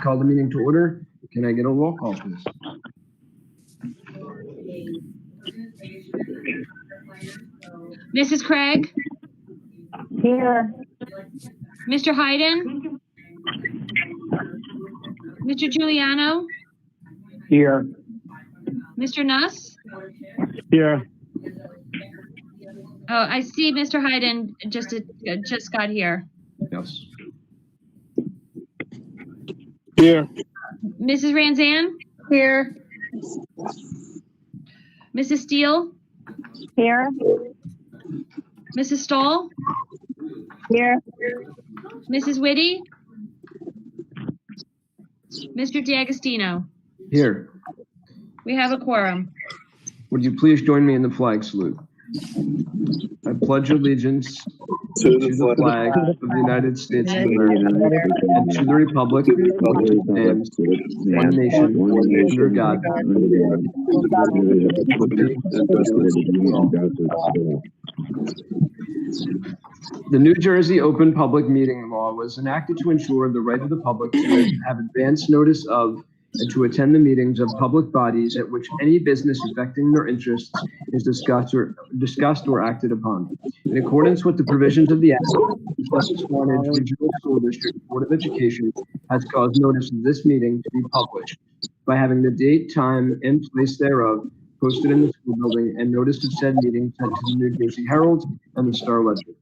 Call the meeting to order. Can I get a roll call, please? Mrs. Craig? Here. Mr. Hayden? Mr. Giuliano? Here. Mr. Nuss? Here. Oh, I see Mr. Hayden just got here. Yes. Here. Mrs. Ranzan? Here. Mrs. Steele? Here. Mrs. Stoll? Here. Mrs. Whitty? Mr. D'Agostino? Here. We have a quorum. Would you please join me in the flag salute? I pledge allegiance to the flag of the United States of America and to the republic which stands one nation under God. The New Jersey Open Public Meeting Law was enacted to ensure the right of the public to have advance notice of and to attend the meetings of public bodies at which any business affecting their interests is discussed or acted upon. In accordance with the provisions of the Act, the Sussex-Wantage Regional School District Board of Education has caused notice of this meeting to be published by having the date, time, and place thereof posted in the school building and notice of said meeting sent to the New Jersey Herald and the Star Ledger.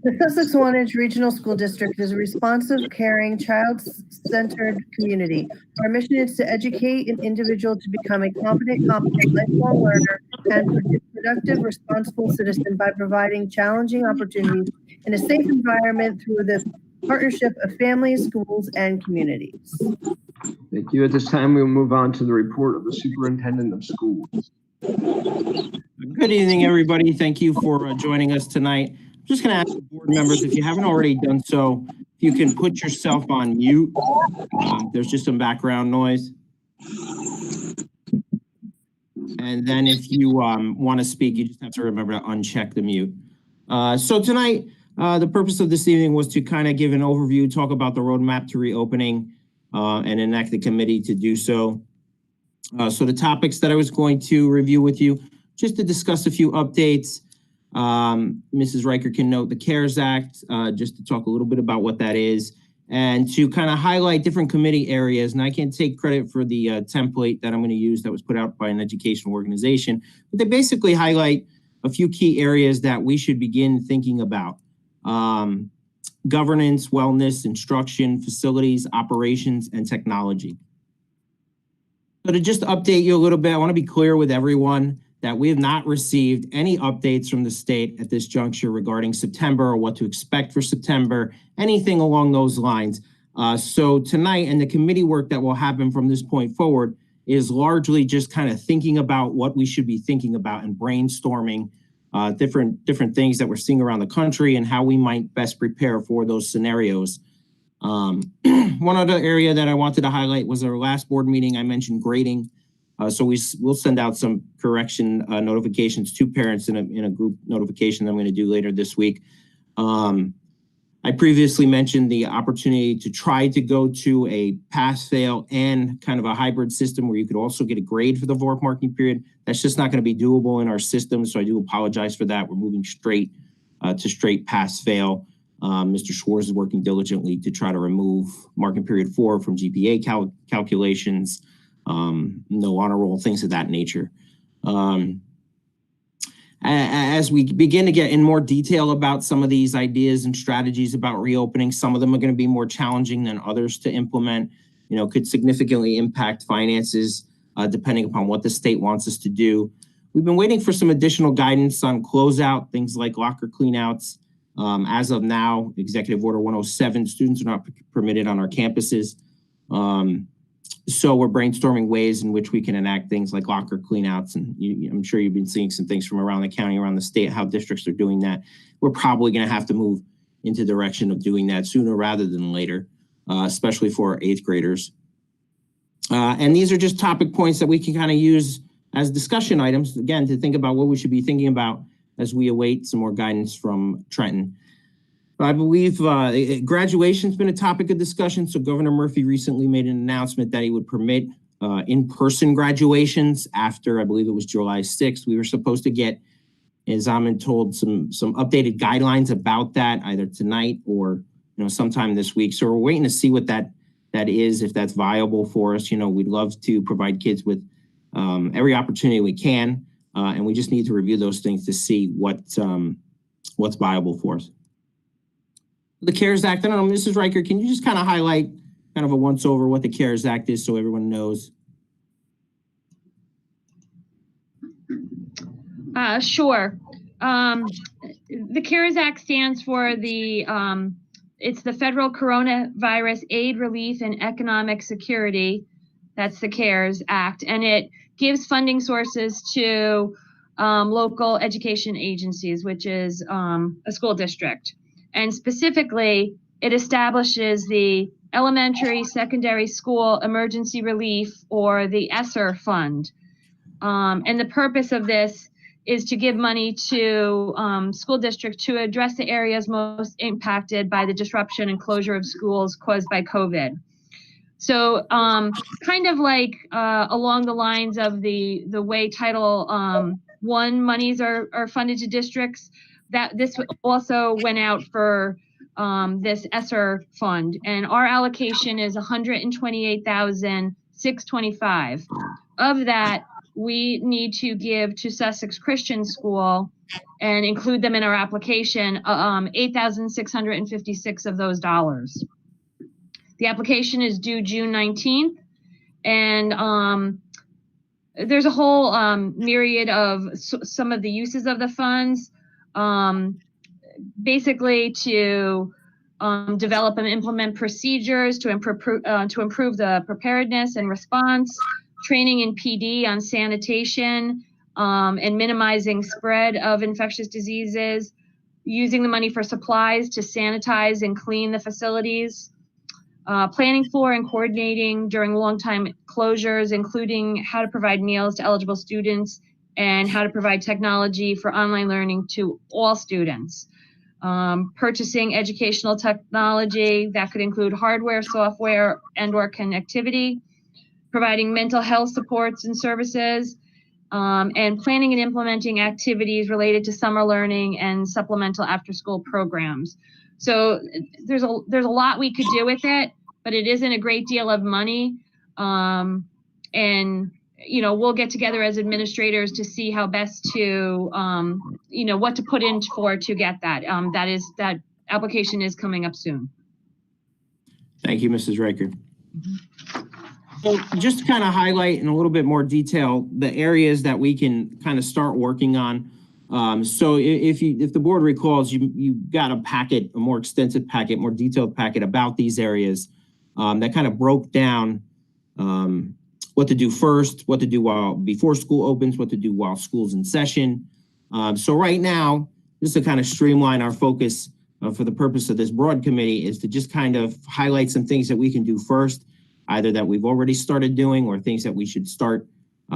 The Sussex-Wantage Regional School District is a responsive, caring, child-centered community. Our mission is to educate an individual to become a competent, lifelong learner and productive, responsible citizen by providing challenging opportunities in a safe environment through the partnership of families, schools, and communities. Thank you. At this time, we will move on to the report of the Superintendent of Schools. Good evening, everybody. Thank you for joining us tonight. I'm just going to ask the board members, if you haven't already done so, if you can put yourself on mute. There's just some background noise. And then if you want to speak, you just have to remember to uncheck the mute. So tonight, the purpose of this evening was to kind of give an overview, talk about the roadmap to reopening and enact the committee to do so. So the topics that I was going to review with you, just to discuss a few updates. Mrs. Riker can note the CARES Act, just to talk a little bit about what that is and to kind of highlight different committee areas. And I can't take credit for the template that I'm going to use that was put out by an educational organization, but they basically highlight a few key areas that we should begin thinking about. Governance, wellness, instruction, facilities, operations, and technology. So to just update you a little bit, I want to be clear with everyone that we have not received any updates from the state at this juncture regarding September or what to expect for September, anything along those lines. So tonight and the committee work that will happen from this point forward is largely just kind of thinking about what we should be thinking about and brainstorming different things that we're seeing around the country and how we might best prepare for those scenarios. One other area that I wanted to highlight was our last board meeting. I mentioned grading. So we'll send out some correction notifications to parents in a group notification that I'm going to do later this week. I previously mentioned the opportunity to try to go to a pass-fail and kind of a hybrid system where you could also get a grade for the VORP marking period. That's just not going to be doable in our system, so I do apologize for that. We're moving straight to straight pass-fail. Mr. Schwartz is working diligently to try to remove marking period 4 from GPA calculations. No honor roll, things of that nature. As we begin to get in more detail about some of these ideas and strategies about reopening, some of them are going to be more challenging than others to implement, could significantly impact finances, depending upon what the state wants us to do. We've been waiting for some additional guidance on closeout, things like locker cleanouts. As of now, Executive Order 107, students are not permitted on our campuses. So we're brainstorming ways in which we can enact things like locker cleanouts. And I'm sure you've been seeing some things from around the county, around the state, how districts are doing that. We're probably going to have to move into the direction of doing that sooner rather than later, especially for our 8th graders. And these are just topic points that we can kind of use as discussion items, again, to think about what we should be thinking about as we await some more guidance from Trenton. I believe graduation's been a topic of discussion. So Governor Murphy recently made an announcement that he would permit in-person graduations after, I believe it was July 6th. We were supposed to get, as I'm told, some updated guidelines about that either tonight or sometime this week. So we're waiting to see what that is, if that's viable for us. We'd love to provide kids with every opportunity we can, and we just need to review those things to see what's viable for us. The CARES Act, I don't know, Mrs. Riker, can you just kind of highlight kind of a once over what the CARES Act is so everyone knows? Sure. The CARES Act stands for it's the Federal Coronavirus Aid, Relief, and Economic Security. That's the CARES Act. And it gives funding sources to local education agencies, which is a school district. And specifically, it establishes the Elementary Secondary School Emergency Relief, or the ESSER Fund. And the purpose of this is to give money to school districts to address the areas most impacted by the disruption and closure of schools caused by COVID. So kind of like along the lines of the way Title I monies are funded to districts, that this also went out for this ESSER fund, and our allocation is $128,625. Of that, we need to give to Sussex Christian School and include them in our application, $8,656 of those dollars. The application is due June 19th, and there's a whole myriad of some of the uses of the funds, basically to develop and implement procedures to improve the preparedness and response, training in PD on sanitation and minimizing spread of infectious diseases, using the money for supplies to sanitize and clean the facilities, planning for and coordinating during long-time closures, including how to provide meals to eligible students and how to provide technology for online learning to all students. Purchasing educational technology that could include hardware, software, and/or connectivity, providing mental health supports and services, and planning and implementing activities related to summer learning and supplemental after-school programs. So there's a lot we could do with it, but it isn't a great deal of money. And we'll get together as administrators to see how best to, what to put in for to get that. That application is coming up soon. Thank you, Mrs. Riker. So just to kind of highlight in a little bit more detail the areas that we can kind of start working on. So if the board recalls, you got a packet, a more extensive packet, more detailed packet about these areas that kind of broke down what to do first, what to do before school opens, what to do while school's in session. So right now, just to kind of streamline our focus for the purpose of this broad committee is to just kind of highlight some things that we can do first, either that we've already started doing or things that we should start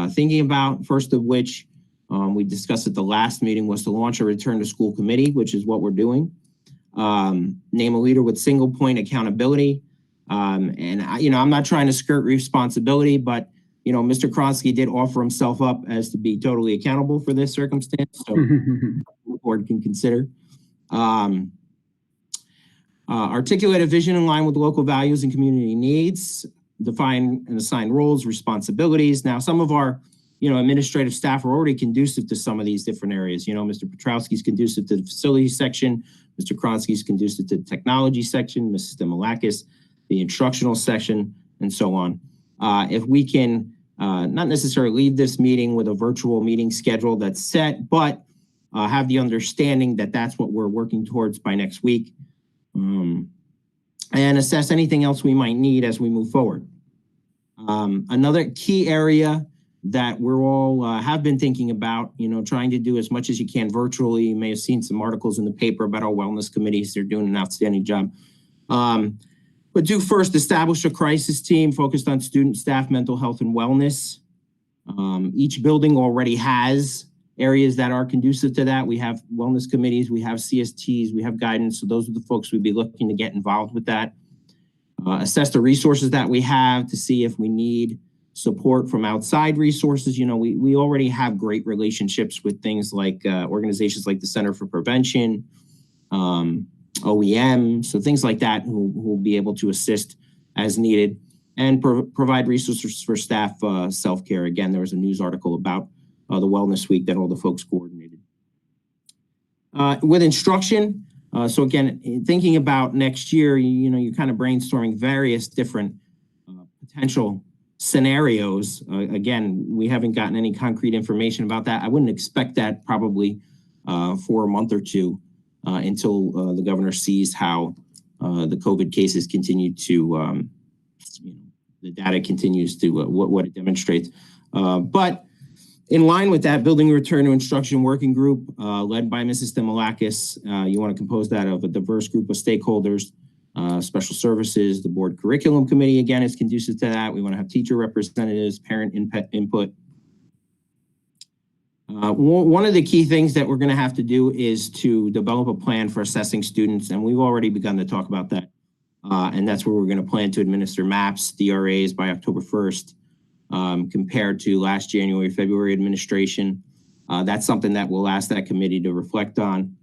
thinking about. First of which we discussed at the last meeting was to launch a return to school committee, which is what we're doing. Name a leader with single point accountability. And I'm not trying to skirt responsibility, but Mr. Kronsky did offer himself up as to be totally accountable for this circumstance, so the board can consider. Articulate a vision in line with local values and community needs. Define and assign roles, responsibilities. Now, some of our administrative staff are already conducive to some of these different areas. Mr. Petrowski's conducive to the facilities section, Mr. Kronsky's conducive to the technology section, Mrs. Demolakis, the instructional section, and so on. If we can not necessarily leave this meeting with a virtual meeting schedule that's set, but have the understanding that that's what we're working towards by next week, and assess anything else we might need as we move forward. Another key area that we're all have been thinking about, trying to do as much as you can virtually. You may have seen some articles in the paper about our wellness committees. They're doing an outstanding job. But do first establish a crisis team focused on student, staff, mental health, and wellness. Each building already has areas that are conducive to that. We have wellness committees, we have CSTs, we have guidance. So those are the folks we'd be looking to get involved with that. Assess the resources that we have to see if we need support from outside resources. You know, we already have great relationships with things like organizations like the Center for Prevention, OEM, so things like that who will be able to assist as needed and provide resources for staff self-care. Again, there was a news article about the Wellness Week that all the folks coordinated. With instruction, so again, thinking about next year, you know, you're kind of brainstorming various different potential scenarios. Again, we haven't gotten any concrete information about that. I wouldn't expect that probably for a month or two until the governor sees how the COVID cases continue to, you know, the data continues to what it demonstrates. But in line with that, building a return to instruction working group led by Mrs. Thimolakis. You want to compose that of a diverse group of stakeholders, special services, the board curriculum committee, again, is conducive to that. We want to have teacher representatives, parent input. One of the key things that we're going to have to do is to develop a plan for assessing students, and we've already begun to talk about that. And that's where we're going to plan to administer MAPs, DRAs by October 1st. Compared to last January, February administration. That's something that we'll ask that committee to reflect on.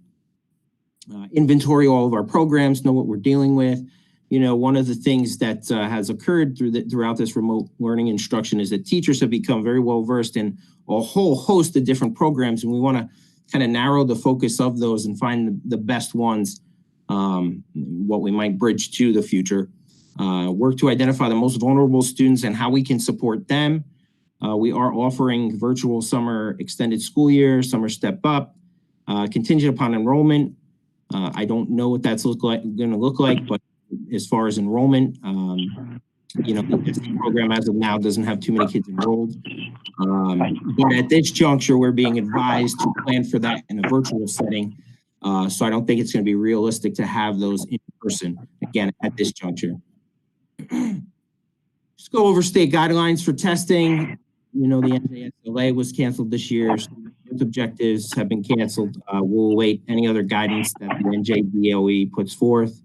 Inventory all of our programs, know what we're dealing with. You know, one of the things that has occurred throughout this remote learning instruction is that teachers have become very well versed in a whole host of different programs, and we want to kind of narrow the focus of those and find the best ones, what we might bridge to the future. Work to identify the most vulnerable students and how we can support them. We are offering virtual summer extended school year, summer step up, contingent upon enrollment. I don't know what that's going to look like, but as far as enrollment, you know, the program as of now doesn't have too many kids enrolled. But at this juncture, we're being advised to plan for that in a virtual setting. So I don't think it's going to be realistic to have those in person, again, at this juncture. Just go over state guidelines for testing. You know, the NJSLA was canceled this year. So objectives have been canceled. We'll await any other guidance that the NJDOE puts forth.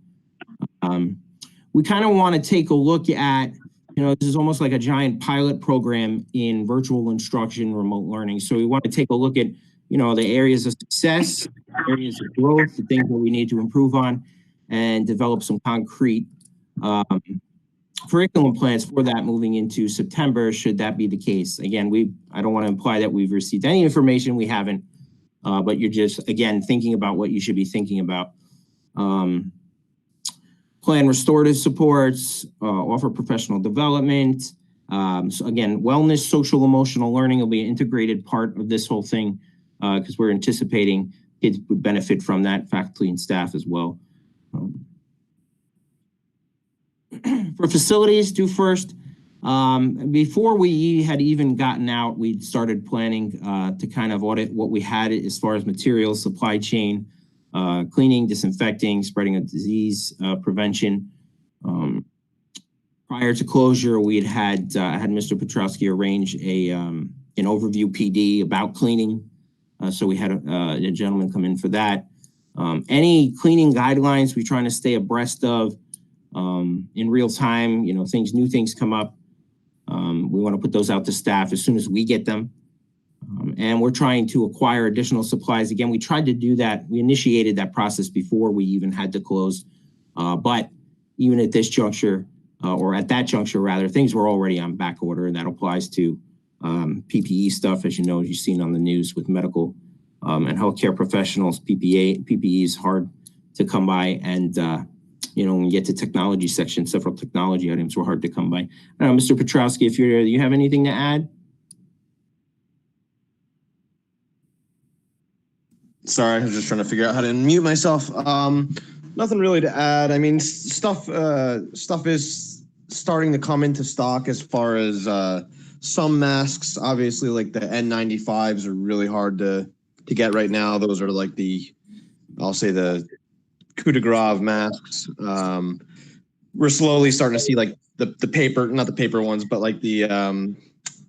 We kind of want to take a look at, you know, this is almost like a giant pilot program in virtual instruction, remote learning. So we want to take a look at, you know, the areas of success, areas of growth, the things that we need to improve on, and develop some concrete curriculum plans for that moving into September, should that be the case. Again, I don't want to imply that we've received any information. We haven't, but you're just, again, thinking about what you should be thinking about. Plan restorative supports, offer professional development. So again, wellness, social, emotional learning will be an integrated part of this whole thing because we're anticipating kids would benefit from that, faculty and staff as well. For facilities, do first. Before we had even gotten out, we started planning to kind of audit what we had as far as materials, supply chain, cleaning, disinfecting, spreading of disease prevention. Prior to closure, we had Mr. Petrowski arrange an overview PD about cleaning. So we had a gentleman come in for that. Any cleaning guidelines we're trying to stay abreast of in real time. You know, new things come up. We want to put those out to staff as soon as we get them. And we're trying to acquire additional supplies. Again, we tried to do that. We initiated that process before we even had to close. But even at this juncture, or at that juncture rather, things were already on back order, and that applies to PPE stuff, as you know, as you've seen on the news with medical and healthcare professionals. PPE is hard to come by, and you know, when you get to technology section, several technology items were hard to come by. Mr. Petrowski, if you have anything to add? Sorry, I was just trying to figure out how to unmute myself. Nothing really to add. I mean, stuff is starting to come into stock as far as some masks. Obviously, like the N95s are really hard to get right now. Those are like I'll say the coup de grace masks. We're slowly starting to see like the paper, not the paper ones, but like the I don't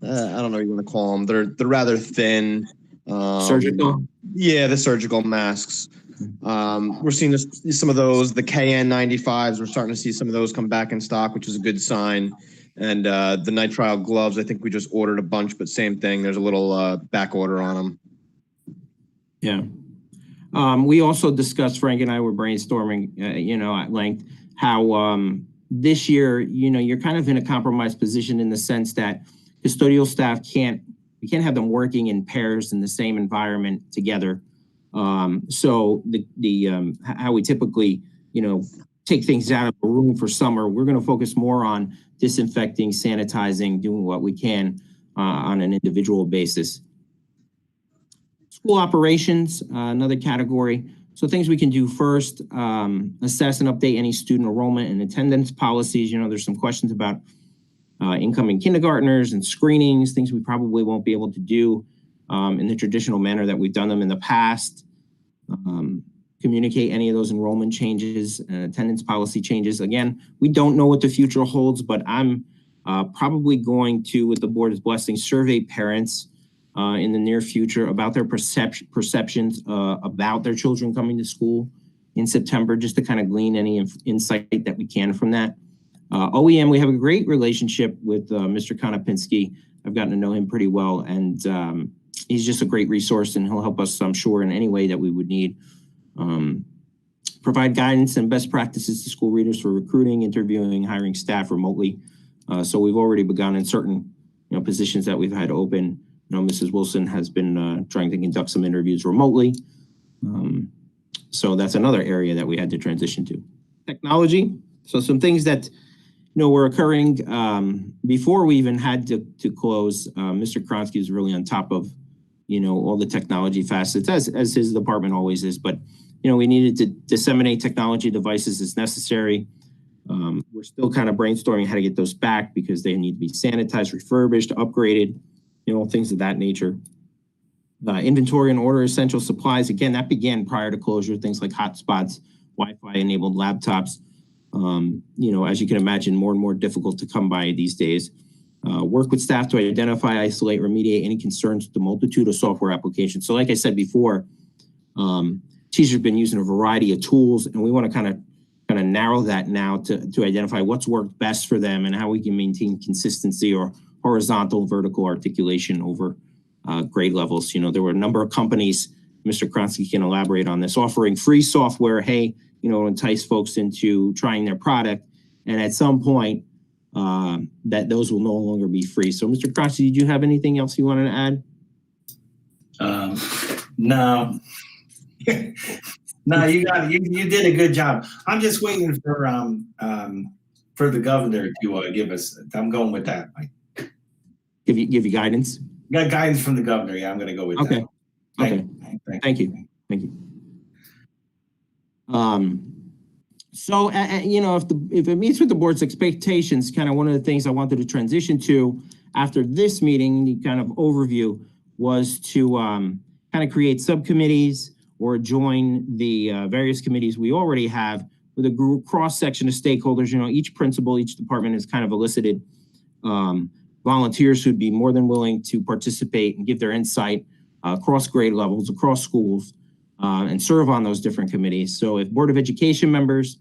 know what you want to call them. They're rather thin. Surgical? Yeah, the surgical masks. We're seeing some of those, the KN95s, we're starting to see some of those come back in stock, which is a good sign. And the nitrile gloves, I think we just ordered a bunch, but same thing. There's a little back order on them. Yeah. We also discussed, Frank and I were brainstorming, at length, how this year, you're kind of in a compromised position in the sense that custodial staff we can't have them working in pairs in the same environment together. So how we typically, take things out of a room for summer, we're going to focus more on disinfecting, sanitizing, doing what we can on an individual basis. School operations, another category. So things we can do first, assess and update any student enrollment and attendance policies. There's some questions about incoming kindergartners and screenings, things we probably won't be able to do in the traditional manner that we've done them in the past. Communicate any of those enrollment changes and attendance policy changes. Again, we don't know what the future holds, but I'm probably going to, with the board's blessing, survey parents in the near future about their perceptions about their children coming to school in September, just to kind of glean any insight that we can from that. OEM, we have a great relationship with Mr. Konopinski. I've gotten to know him pretty well, and he's just a great resource, and he'll help us, I'm sure, in any way that we would need. Provide guidance and best practices to school leaders for recruiting, interviewing, hiring staff remotely. So we've already begun in certain positions that we've had open. Mrs. Wilson has been trying to conduct some interviews remotely. So that's another area that we had to transition to. Technology. So some things that were occurring before we even had to close. Mr. Kronsky is really on top of all the technology facets, as his department always is. But we needed to disseminate technology devices as necessary. We're still kind of brainstorming how to get those back because they need to be sanitized, refurbished, upgraded, things of that nature. Inventory and order essential supplies. Again, that began prior to closure. Things like hotspots, Wi-Fi enabled laptops. As you can imagine, more and more difficult to come by these days. Work with staff to identify, isolate, remediate any concerns with the multitude of software applications. So like I said before, teachers have been using a variety of tools, and we want to kind of narrow that now to identify what's worked best for them and how we can maintain consistency or horizontal, vertical articulation over grade levels. There were a number of companies, Mr. Kronsky can elaborate on this, offering free software, entice folks into trying their product. And at some point, that those will no longer be free. So, Mr. Kronsky, did you have anything else you wanted to add? No. No, you did a good job. I'm just waiting for the governor to give us. I'm going with that. Give you guidance. Got guidance from the governor. Yeah, I'm going to go with that. Okay. Thank you. So, if it meets with the board's expectations, kind of one of the things I wanted to transition to after this meeting, the kind of overview, was to kind of create subcommittees or join the various committees we already have with a group cross-section of stakeholders. Each principal, each department has kind of elicited volunteers who'd be more than willing to participate and give their insight across grade levels, across schools, and serve on those different committees. So if Board of Education members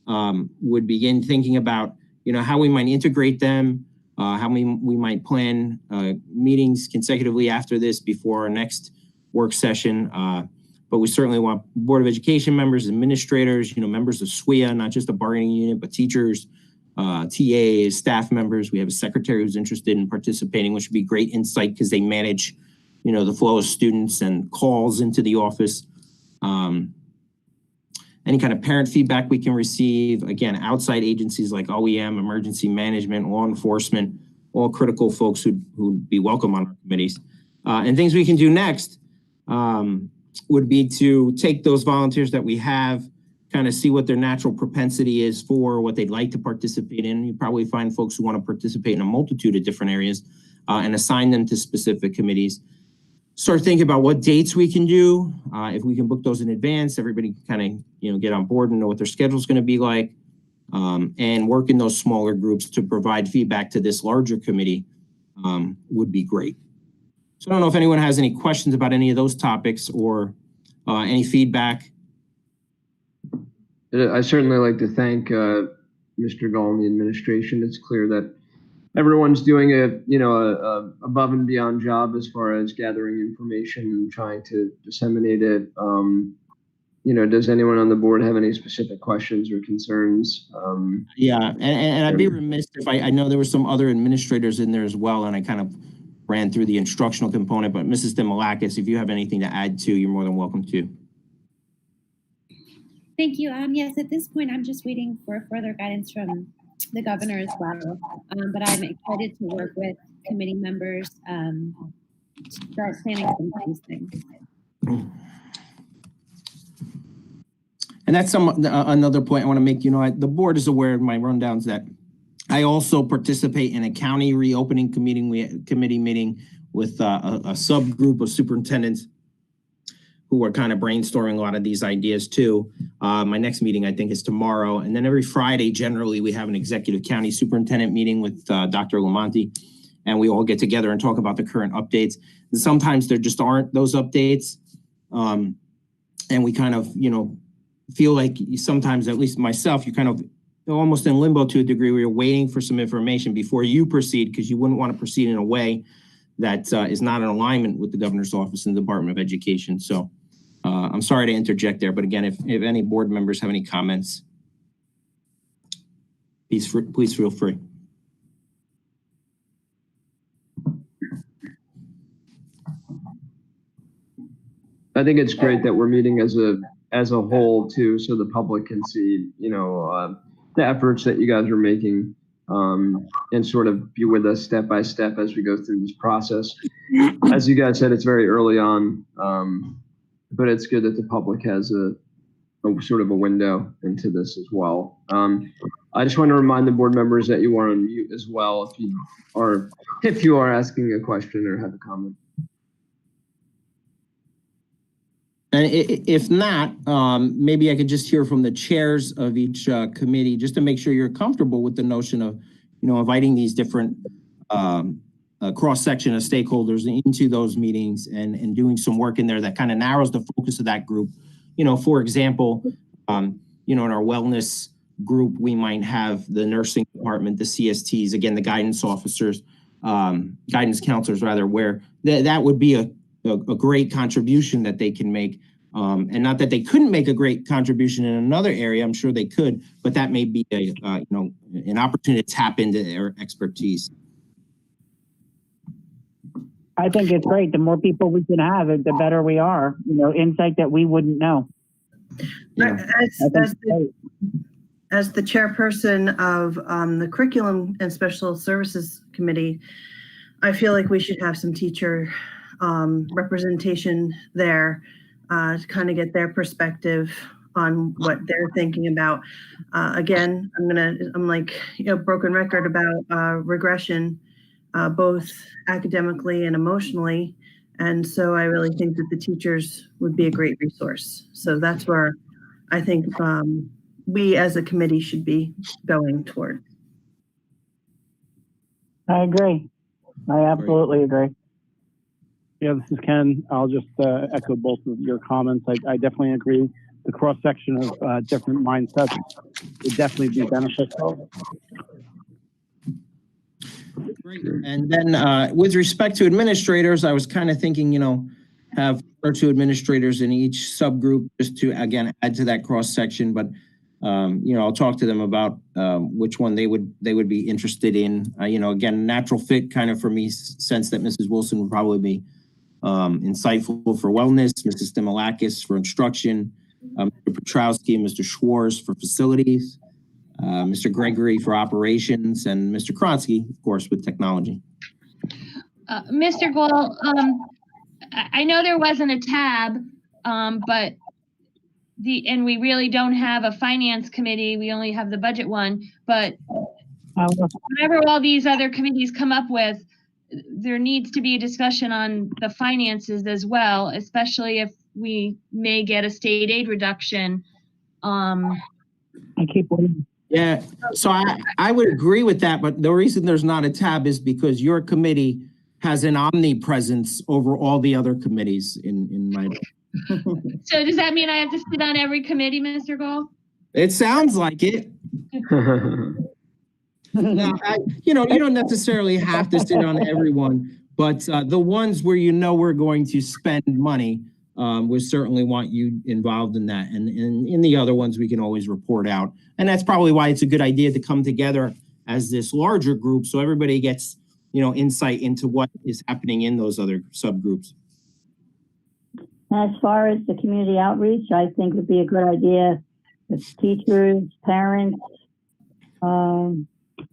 would begin thinking about, how we might integrate them, how we might plan meetings consecutively after this before our next work session. But we certainly want Board of Education members, administrators, members of SWIA, not just a bargaining unit, but teachers, TAs, staff members. We have a secretary who's interested in participating, which would be great insight because they manage, the flow of students and calls into the office. Any kind of parent feedback we can receive, again, outside agencies like OEM, emergency management, law enforcement, all critical folks who'd be welcome on our committees. And things we can do next would be to take those volunteers that we have, kind of see what their natural propensity is for what they'd like to participate in. You probably find folks who want to participate in a multitude of different areas and assign them to specific committees. Start thinking about what dates we can do. If we can book those in advance, everybody can kind of, get on board and know what their schedule is going to be like, and work in those smaller groups to provide feedback to this larger committee would be great. So I don't know if anyone has any questions about any of those topics or any feedback. I certainly like to thank Mr. Gall and the administration. It's clear that everyone's doing a above and beyond job as far as gathering information and trying to disseminate it. Does anyone on the board have any specific questions or concerns? Yeah, and I'd be remiss if I know there were some other administrators in there as well, and I kind of ran through the instructional component, but Mrs. Demolakis, if you have anything to add to, you're more than welcome to. Thank you. Yes, at this point, I'm just waiting for further guidance from the governor as well. But I'm excited to work with committee members to start planning some of these things. And that's another point I want to make. The board is aware of my rundowns that I also participate in a county reopening committee meeting with a subgroup of superintendents who are kind of brainstorming a lot of these ideas too. My next meeting, I think, is tomorrow. And then every Friday, generally, we have an executive county superintendent meeting with Dr. Lamonti, and we all get together and talk about the current updates. And sometimes there just aren't those updates. And we kind of, feel like sometimes, at least myself, you kind of almost in limbo to a degree where you're waiting for some information before you proceed, because you wouldn't want to proceed in a way that is not in alignment with the governor's office and the Department of Education. So I'm sorry to interject there, but again, if any board members have any comments, please feel free. I think it's great that we're meeting as a whole too, so the public can see, the efforts that you guys are making, and sort of be with us step by step as we go through this process. As you guys said, it's very early on, but it's good that the public has a sort of a window into this as well. I just want to remind the board members that you are on mute as well if you are asking a question or have a comment. And if not, maybe I could just hear from the chairs of each committee, just to make sure you're comfortable with the notion of, inviting these different cross-section of stakeholders into those meetings and doing some work in there that kind of narrows the focus of that group. For example, in our wellness group, we might have the nursing department, the CSTs, again, the guidance officers, guidance counselors rather, where that would be a great contribution that they can make. And not that they couldn't make a great contribution in another area, I'm sure they could, but that may be an opportunity to tap into their expertise. I think it's great. The more people we can have, the better we are. Insight that we wouldn't know. As the chairperson of the Curriculum and Special Services Committee, I feel like we should have some teacher representation there to kind of get their perspective on what they're thinking about. Again, I'm like broken record about regression, both academically and emotionally. And so I really think that the teachers would be a great resource. So that's where I think we as a committee should be going toward. I agree. I absolutely agree. Yeah, this is Ken. I'll just echo both of your comments. I definitely agree. The cross-section of different mindsets would definitely be beneficial. Great. And then with respect to administrators, I was kind of thinking, have 1 or 2 administrators in each subgroup just to, again, add to that cross-section. But, I'll talk to them about which one they would be interested in. Again, natural fit kind of for me, sense that Mrs. Wilson would probably be insightful for wellness, Mrs. Demolakis for instruction, Mr. Petrowski and Mr. Schwartz for facilities, Mr. Gregory for operations, and Mr. Kronsky, of course, with technology. Mr. Gold, I know there wasn't a tab, but and we really don't have a finance committee. We only have the budget one. But whatever all these other committees come up with, there needs to be a discussion on the finances as well, especially if we may get a state aid reduction. I keep waiting. Yeah, so I would agree with that, but the reason there's not a tab is because your committee has an omnipresence over all the other committees in my. So does that mean I have to sit on every committee, Mr. Gold? It sounds like it. Now, you don't necessarily have to sit on everyone, but the ones where we're going to spend money, we certainly want you involved in that. And in the other ones, we can always report out. And that's probably why it's a good idea to come together as this larger group, so everybody gets, insight into what is happening in those other subgroups. As far as the community outreach, I think would be a good idea if teachers, parents want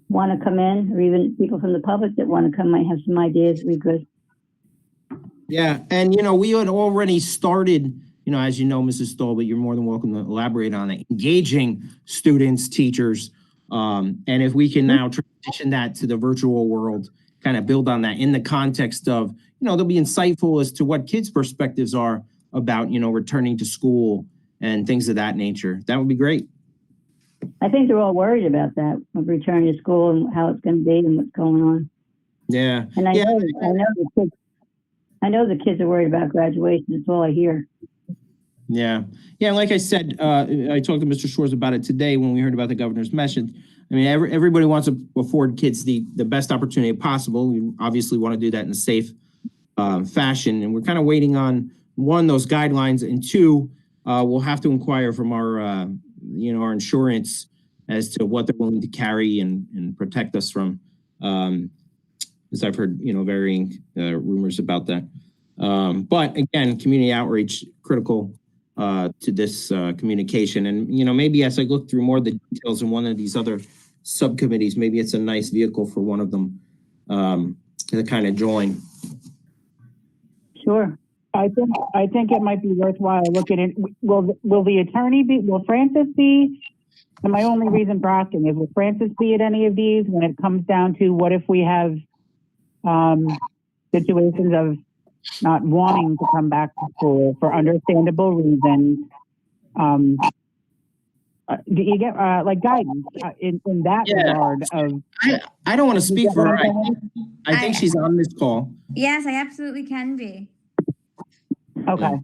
to come in, or even people from the public that want to come might have some ideas. We could. Yeah, and we had already started, as you know, Mrs. Stoll, but you're more than welcome to elaborate on it, engaging students, teachers, and if we can now transition that to the virtual world, kind of build on that in the context of, they'll be insightful as to what kids' perspectives are about, returning to school and things of that nature. That would be great. I think they're all worried about that, of returning to school and how it's going to be and what's going on. Yeah. And I know the kids are worried about graduation. That's all I hear. Yeah. Yeah. Like I said, I talked to Mr. Shores about it today when we heard about the governor's message. I mean, everybody wants to afford kids the best opportunity possible. We obviously want to do that in a safe fashion. And we're kind of waiting on, one, those guidelines, and two, we'll have to inquire from our, our insurance as to what they're willing to carry and protect us from, as I've heard, varying rumors about that. But again, community outreach, critical to this communication. And, maybe as I look through more of the details in one of these other subcommittees, maybe it's a nice vehicle for one of them to kind of join. Sure. I think it might be worthwhile looking at. Will the attorney be? Will Francis be? And my only reason for asking is, will Francis be at any of these when it comes down to what if we have situations of not wanting to come back to school for understandable reasons? Do you get like guidance in that regard? Of I don't want to speak for her. I think she's on this call. Yes, I absolutely can be. Okay.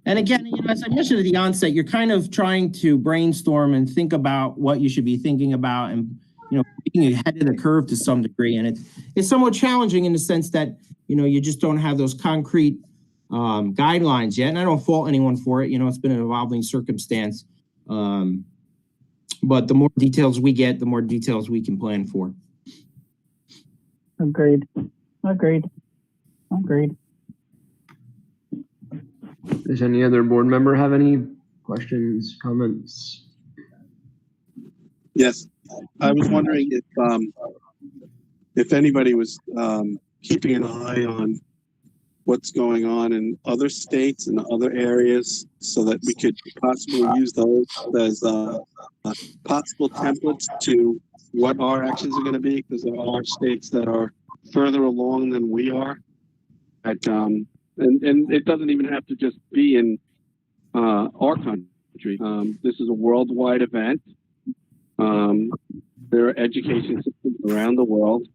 And again, as I mentioned at the onset, you're kind of trying to brainstorm and think about what you should be thinking about, and being ahead of the curve to some degree. And it's somewhat challenging in the sense that you just don't have those concrete guidelines yet. And I don't fault anyone for it. It's been an evolving circumstance. But the more details we get, the more details we can plan for. Agreed. Does any other board member have any questions, comments? Yes, I was wondering if anybody was keeping an eye on what's going on in other states and other areas, so that we could possibly use those as possible templates to what our actions are going to be, because there are states that are further along than we are. And it doesn't even have to just be in our country. This is a worldwide event. There are education systems around the world.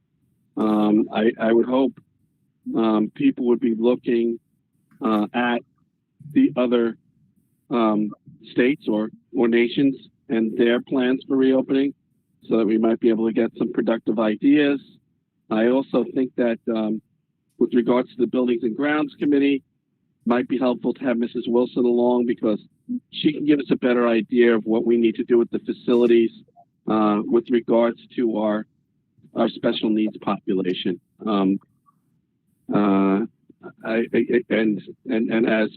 I would hope people would be looking at the other states or nations and their plans for reopening, so that we might be able to get some productive ideas. I also think that with regards to the Buildings and Grounds Committee, might be helpful to have Mrs. Wilson along, because she can give us a better idea of what we need to do with the facilities with regards to our special needs population. And as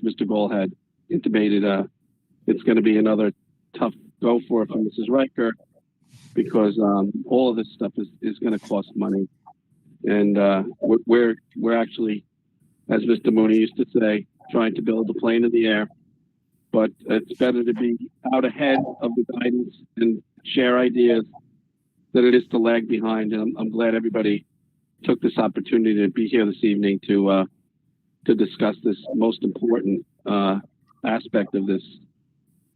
Mr. Gold had intimated, it's going to be another tough go for Mrs. Riker, because all of this stuff is going to cost money. And we're actually, as Mr. Mooney used to say, trying to build a plane in the air. But it's better to be out ahead of the guidance and share ideas than it is to lag behind. And I'm glad everybody took this opportunity to be here this evening to discuss this most important aspect of this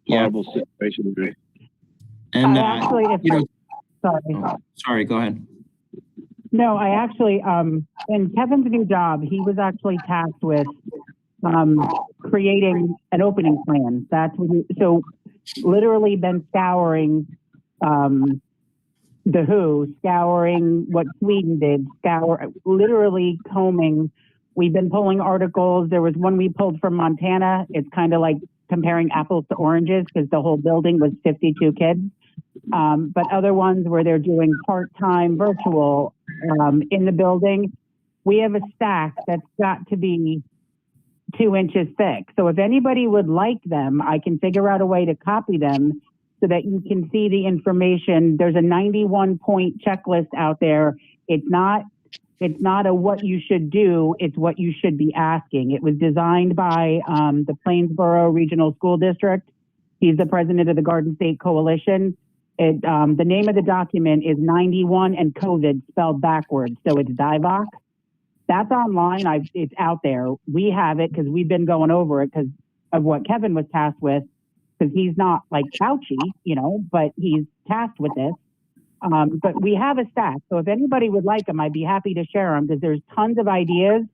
horrible situation. And actually, sorry, go ahead. No, I actually, in Kevin's new job, he was actually tasked with creating an opening plan. That's what so literally been scouring the WHO, scouring what Sweden did, literally combing. We've been pulling articles. There was one we pulled from Montana. It's kind of like comparing apples to oranges because the whole building was 52 kids. But other ones where they're doing part-time virtual in the building, we have a stack that's got to be 2 inches thick. So if anybody would like them, I can figure out a way to copy them so that you can see the information. There's a 91-point checklist out there. It's not a what you should do, it's what you should be asking. It was designed by the Plainsboro Regional School District. He's the president of the Garden State Coalition. The name of the document is 91 and COVID spelled backwards, so it's DIVOC. That's online. It's out there. We have it because we've been going over it because of what Kevin was tasked with, because he's not like Fauci, but he's tasked with this. But we have a stack. So if anybody would like them, I'd be happy to share them because there's tons of ideas.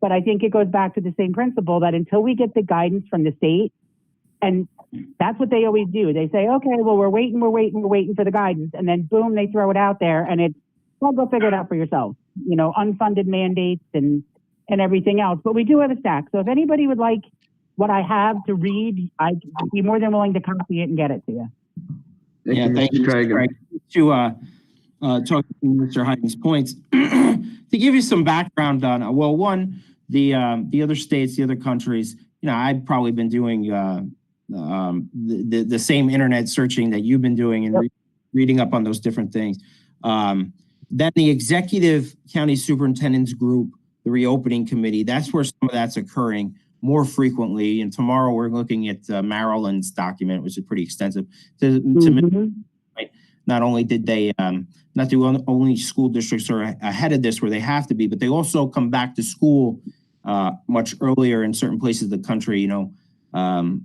But I think it goes back to the same principle that until we get the guidance from the state, and that's what they always do. They say, okay, well, we're waiting for the guidance. And then boom, they throw it out there and it's, well, go figure it out for yourselves. Unfunded mandates and everything else. But we do have a stack. So if anybody would like what I have to read, I'd be more than willing to copy it and get it to you. Thank you, Craig. To talk to Mr. Hyden's points, to give you some background on, the other states, the other countries, I've probably been doing the same internet searching that you've been doing and reading up on those different things. Then the executive county superintendent's group, the reopening committee, that's where some of that's occurring more frequently. And tomorrow we're looking at Maryland's document, which is pretty extensive. Not only did they, not the only school districts are ahead of this where they have to be, but they also come back to school much earlier in certain places of the country,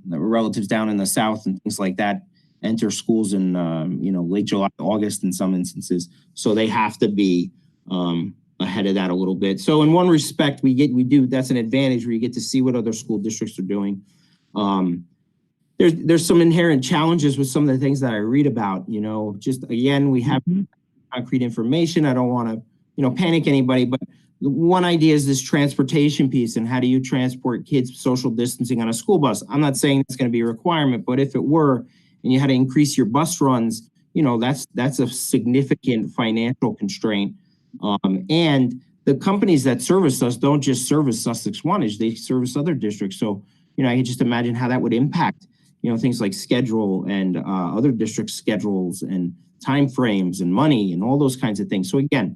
relatives down in the South and things like that enter schools in, late July, August in some instances. So they have to be ahead of that a little bit. So in one respect, that's an advantage where you get to see what other school districts are doing. There's some inherent challenges with some of the things that I read about, just again, we have concrete information. I don't want to, panic anybody, but one idea is this transportation piece and how do you transport kids social distancing on a school bus? I'm not saying it's going to be a requirement, but if it were, and you had to increase your bus runs, that's a significant financial constraint. And the companies that service us don't just service Sussex-Wantage, they service other districts. So, I can just imagine how that would impact, things like schedule and other district schedules and timeframes and money and all those kinds of things. So again,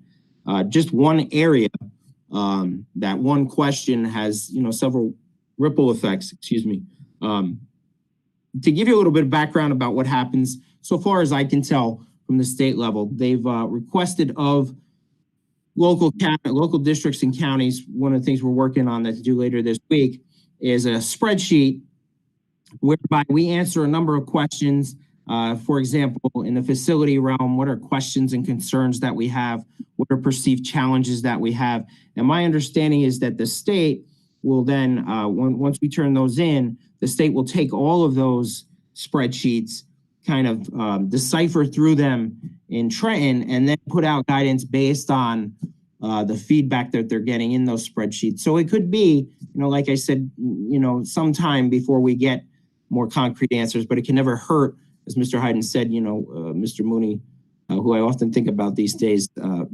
just one area, that one question has, several ripple effects, to give you a little bit of background about what happens, so far as I can tell from the state level, they've requested of local districts and counties. One of the things we're working on that to do later this week is a spreadsheet whereby we answer a number of questions. For example, in the facility realm, what are questions and concerns that we have? What are perceived challenges that we have? And my understanding is that the state will then, once we turn those in, the state will take all of those spreadsheets, kind of decipher through them in Trenton, and then put out guidance based on the feedback that they're getting in those spreadsheets. So it could be, like I said, sometime before we get more concrete answers, but it can never hurt, as Mr. Hyden said, Mr. Mooney, who I often think about these days,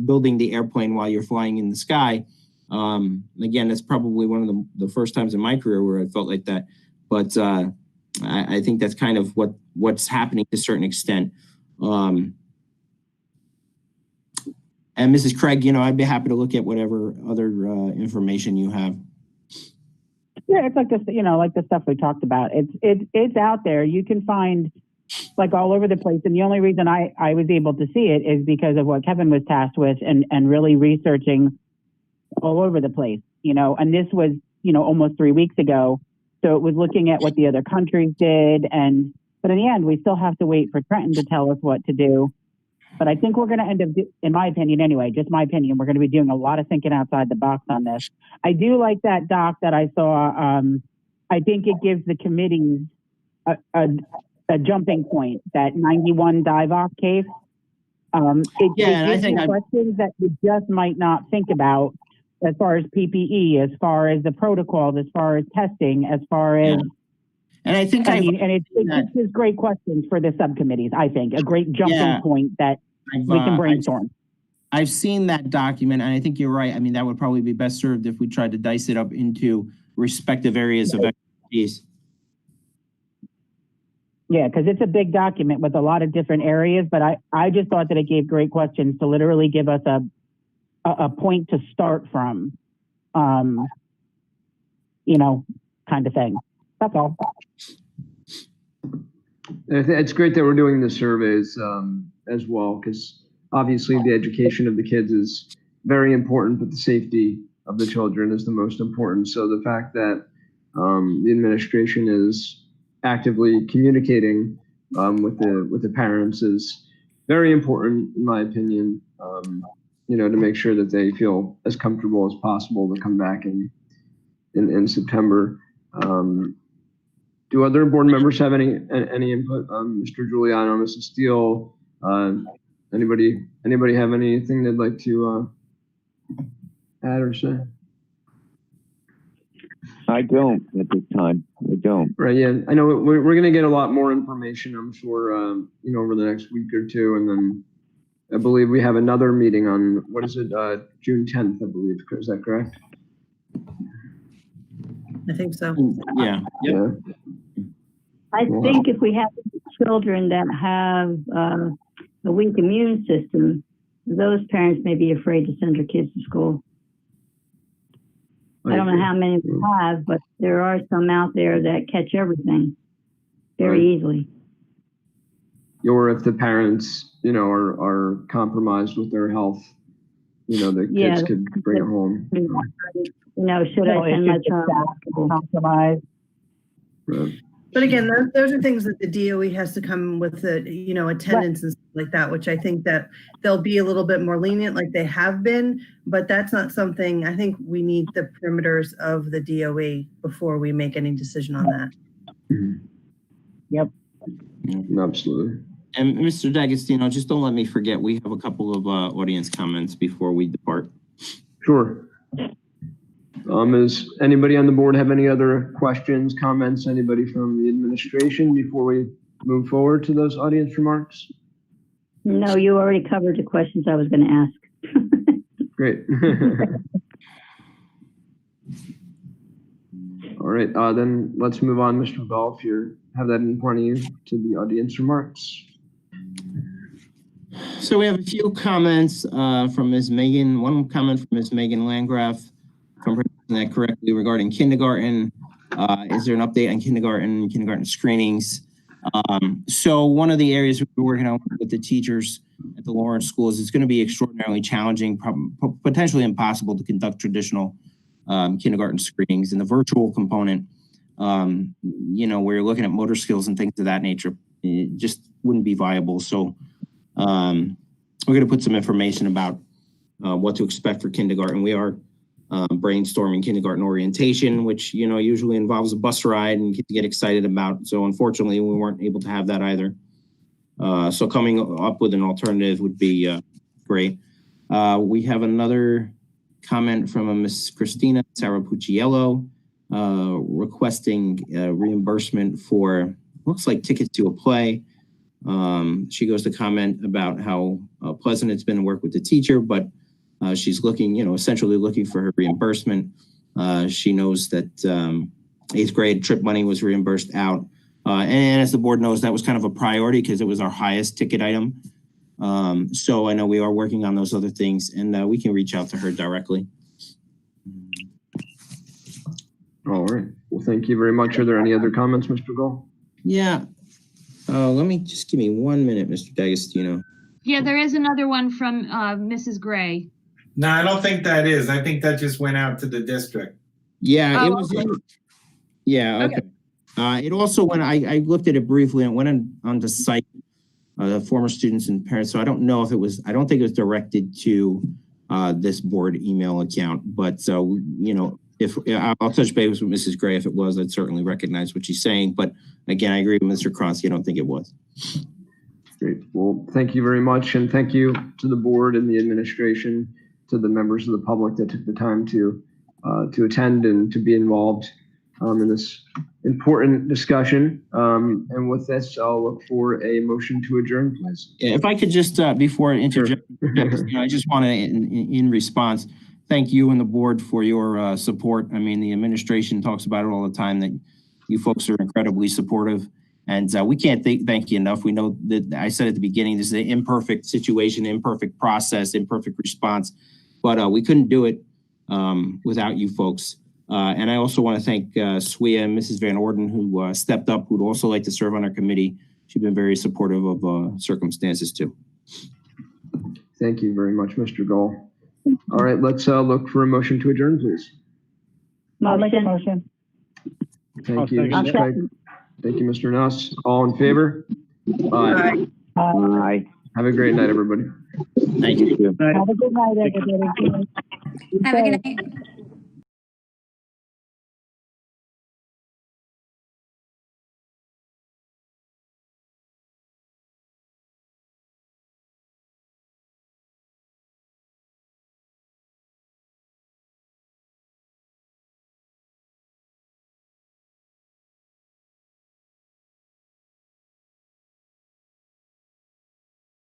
building the airplane while you're flying in the sky. Again, that's probably one of the first times in my career where I felt like that. But I think that's kind of what's happening to a certain extent. And Mrs. Craig, I'd be happy to look at whatever other information you have. Yeah, it's like this, like the stuff we talked about. It's out there. You can find like all over the place. And the only reason I was able to see it is because of what Kevin was tasked with and really researching all over the place, and this was, almost 3 weeks ago. So it was looking at what the other countries did. But in the end, we still have to wait for Trenton to tell us what to do. But I think we're going to end up, in my opinion anyway, just my opinion, we're going to be doing a lot of thinking outside the box on this. I do like that doc that I saw. I think it gives the committees a jumping point, that 91 dive-off case. It gives you questions that you just might not think about as far as PPE, as far as the protocols, as far as testing, as far as... And I think it gives great questions for the subcommittees, I think. A great jumping point that we can brainstorm. I've seen that document, and I think you're right. I mean, that would probably be best served if we tried to dice it up into respective areas of expertise. Yeah, because it's a big document with a lot of different areas, but I just thought that it gave great questions to literally give us a point to start from, you know, kind of thing. That's all. It's great that we're doing the surveys as well, because obviously the education of the kids is very important, but the safety of the children is the most important. So the fact that the administration is actively communicating with the parents is very important, in my opinion. You know, to make sure that they feel as comfortable as possible to come back in September. Do other board members have any input? Mr. Giuliano, Mrs. Steele, anybody have anything they'd like to add or say? I don't at this time. I don't. Right. Yeah. I know we're going to get a lot more information, I'm sure, you know, over the next week or two. And then I believe we have another meeting on, what is it? June 10th, I believe. Is that correct? I think so. Yeah. Yeah. I think if we have children that have a weak immune system, those parents may be afraid to send their kids to school. I don't know how many we have, but there are some out there that catch everything very easily. Or if the parents, you know, are compromised with their health, you know, the kids could bring it home. You know, should I send my child compromised? Right. But again, those are things that the DOE has to come with, you know, attendance and stuff like that, which I think that they'll be a little bit more lenient like they have been, but that's not something, I think we need the perimeters of the DOE before we make any decision on that. Mm-hmm. Yep. Absolutely. And Mr. D'Agostino, just don't let me forget, we have a couple of audience comments before we depart. Sure. Does anybody on the board have any other questions, comments, anybody from the administration before we move forward to those audience remarks? No, you already covered the questions I was going to ask. Great. All right, then let's move on, Mr. Bell, if you have that in front of you, to the audience remarks. So we have a few comments from Ms. Megan, one comment from Ms. Megan Landgraf, from that correctly, regarding kindergarten. Is there an update on kindergarten screenings? So one of the areas we're working on with the teachers at the Lawrence schools is going to be extraordinarily challenging, potentially impossible to conduct traditional kindergarten screenings. And the virtual component, you know, where you're looking at motor skills and things of that nature, it just wouldn't be viable. So we're going to put some information about what to expect for kindergarten. We are brainstorming kindergarten orientation, which, you know, usually involves a bus ride and get excited about. So unfortunately, we weren't able to have that either. So coming up with an alternative would be great. We have another comment from a Miss Christina Sarapucciello requesting reimbursement for, looks like tickets to a play. She goes to comment about how pleasant it's been to work with the teacher, but she's looking, you know, essentially looking for her reimbursement. She knows that 8th grade trip money was reimbursed out. And as the board knows, that was kind of a priority because it was our highest ticket item. So I know we are working on those other things, and we can reach out to her directly. All right. Well, thank you very much. Are there any other comments, Mr. Gull? Yeah. Let me just give me 1 minute, Mr. D'Agostino. Yeah, there is another one from Mrs. Gray. No, I don't think that is. I think that just went out to the district. Yeah, Oh, it was. okay. Yeah, okay. It also went. I looked at it briefly and it went on the site. former students and parents. So I don't know if it was, I don't think it was directed to this board email account, but you know, if I'll touch base with Mrs. Gray, if it was, I'd certainly recognize what she's saying. But again, I agree with Mr. Kronsky. I don't think it was. Great. Well, thank you very much. And thank you to the board and the administration, to the members of the public that took the time to attend and to be involved in this important discussion. And with this, I'll look for a motion to adjourn, please. Yeah, if I could just, before I interject, I just want to, in response, thank you and the board for your support. I mean, the administration talks about it all the time, that you folks are incredibly supportive. And we can't thank you enough. We know that I said at the beginning, this is an imperfect situation, imperfect process, imperfect response, but we couldn't do it without you folks. And I also want to thank Swea and Mrs. Van Orden, who stepped up, who'd also like to serve on our committee. She's been very supportive of circumstances too. Thank you very much, Mr. Gall. All right, let's look for a motion to adjourn, please. I'll make a motion. Thank you, Mrs. Craig. Thank you, Mr. Nuss. All in favor? Aye. Aye. Have a great night, everybody. Thank you. Have a good night, everybody. Have a good night.